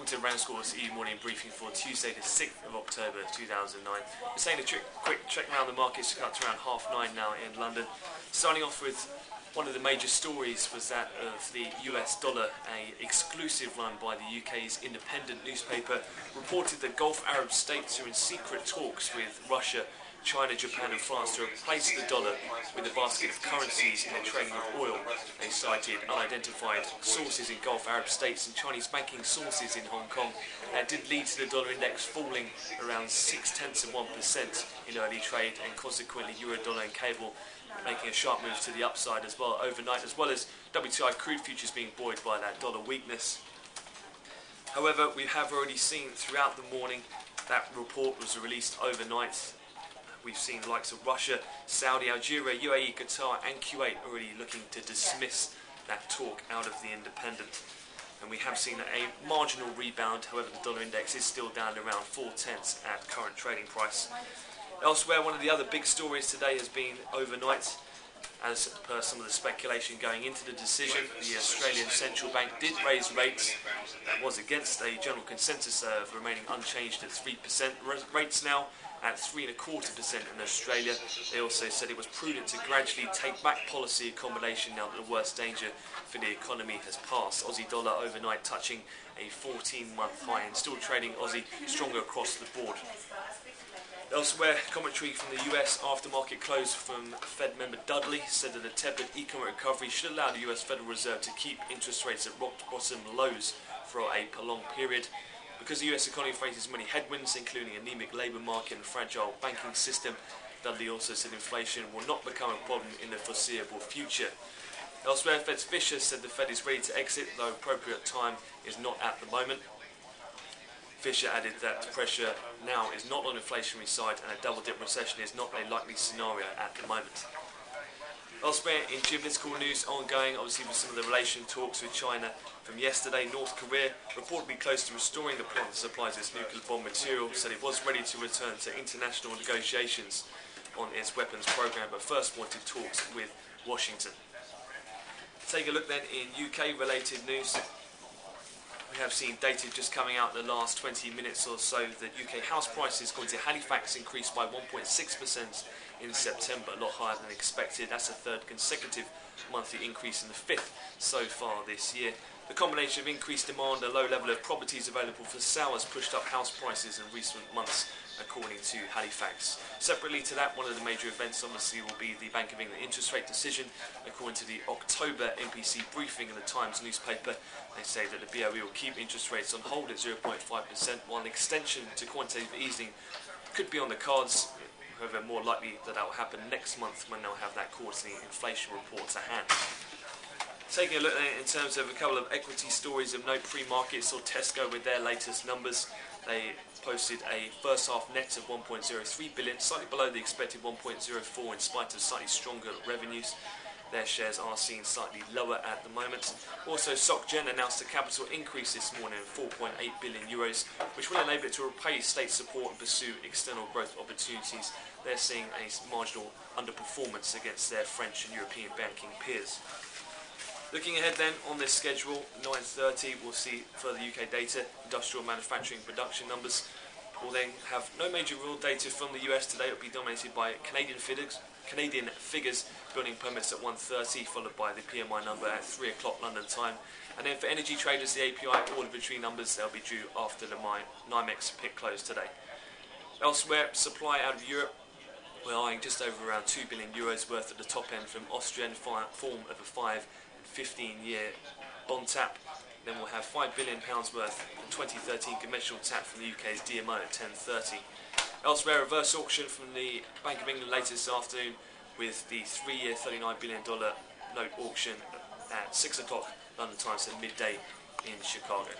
welcome to RANsquawk's e-morning briefing for Tuesday the 6th of October 2009. We're saying a quick check around the markets to cut to around 9:30 now in London. Starting off with one of the major stories was that of the US dollar. A exclusive run by the UK's independent newspaper reported that Gulf Arab states are in secret talks with Russia, China, Japan and France to replace the dollar with a basket of currencies in the trading of oil. They cited unidentified sources in Gulf Arab states and Chinese banking sources in Hong Kong. That did lead to the dollar index falling around 0.6% in early trade, and consequently euro dollar and cable making a sharp move to the upside as well overnight, as well as WTI crude futures being buoyed by that dollar weakness. However, we have already seen throughout the morning that report was released overnight. We've seen the likes of Russia, Saudi, Algeria, UAE, Qatar and Kuwait already looking to dismiss that talk out of the Independent. And we have seen a marginal rebound. However, the dollar index is still down to around 0.4 at current trading price. Elsewhere, one of the other big stories today has been overnight. As per some of the speculation going into the decision, the Australian Central Bank did raise rates. That was against a general consensus of remaining unchanged at 3%. Rates now at 3.25% in Australia. They also said it was prudent to gradually take back policy accommodation now that the worst danger for the economy has passed. Aussie dollar overnight touching a 14-month high and still trading Aussie stronger across the board. Elsewhere, commentary from the US aftermarket close from Fed member Dudley said that a tepid economic recovery should allow the US Federal Reserve to keep interest rates at rock bottom lows for a prolonged period. Because the US economy faces many headwinds, including anemic labour market and fragile banking system, Dudley also said inflation will not become a problem in the foreseeable future. Elsewhere, Fed's Fisher said the Fed is ready to exit, though appropriate time is not at the moment. Fisher added that pressure now is not on the inflationary side and a double-dip recession is not a likely scenario at the moment. Elsewhere, in geopolitical news ongoing, obviously with some of the relation talks with China from yesterday, North Korea, reportedly close to restoring the plant that supplies its nuclear bomb material, said it was ready to return to international negotiations on its weapons program, but first wanted talks with Washington. Take a look then in UK-related news. We have seen data just coming out in the last 20 minutes or so that UK house prices, according to Halifax, increased by 1.6% in September, a lot higher than expected. That's a third consecutive monthly increase and the fifth so far this year. The combination of increased demand and a low level of properties available for sale has pushed up house prices in recent months, according to Halifax. Separately to that, one of the major events obviously will be the Bank of England interest rate decision. According to the October MPC briefing in the Times newspaper, they say that the BOE will keep interest rates on hold at 0.5%, while an extension to quantitative easing could be on the cards. However, more likely that will happen next month when they'll have that quarterly inflation report to hand. Taking a look in terms of a couple of equity stories of note, pre-market saw Tesco with their latest numbers. They posted a first half net of 1.03 billion, slightly below the expected 1.04 in spite of slightly stronger revenues. Their shares are seen slightly lower at the moment. Also, SocGen announced a capital increase this morning of 4.8 billion euros, which will enable it to repay state support and pursue external growth opportunities. They're seeing a marginal underperformance against their French and European banking peers. Looking ahead then on this schedule, 9:30 we'll see further UK data, industrial manufacturing production numbers. We'll then have no major real data from the US today. It will be dominated by Canadian figures, building permits at 1:30, followed by the PMI number at 3 o'clock London time. And then for energy traders, the API order inventory numbers, they'll be due after the NYMEX pit close today. Elsewhere, supply out of Europe, we're eyeing just over around 2 billion euros worth at the top end from Austria in form of a 5 and 15-year bond tap. Then we'll have £5 billion worth of 2013 conventional tap from the UK's DMO at 10:30. Elsewhere, reverse auction from the Bank of England later this afternoon with the 3-year $39 billion note auction at 6 o'clock London time, so midday in Chicago.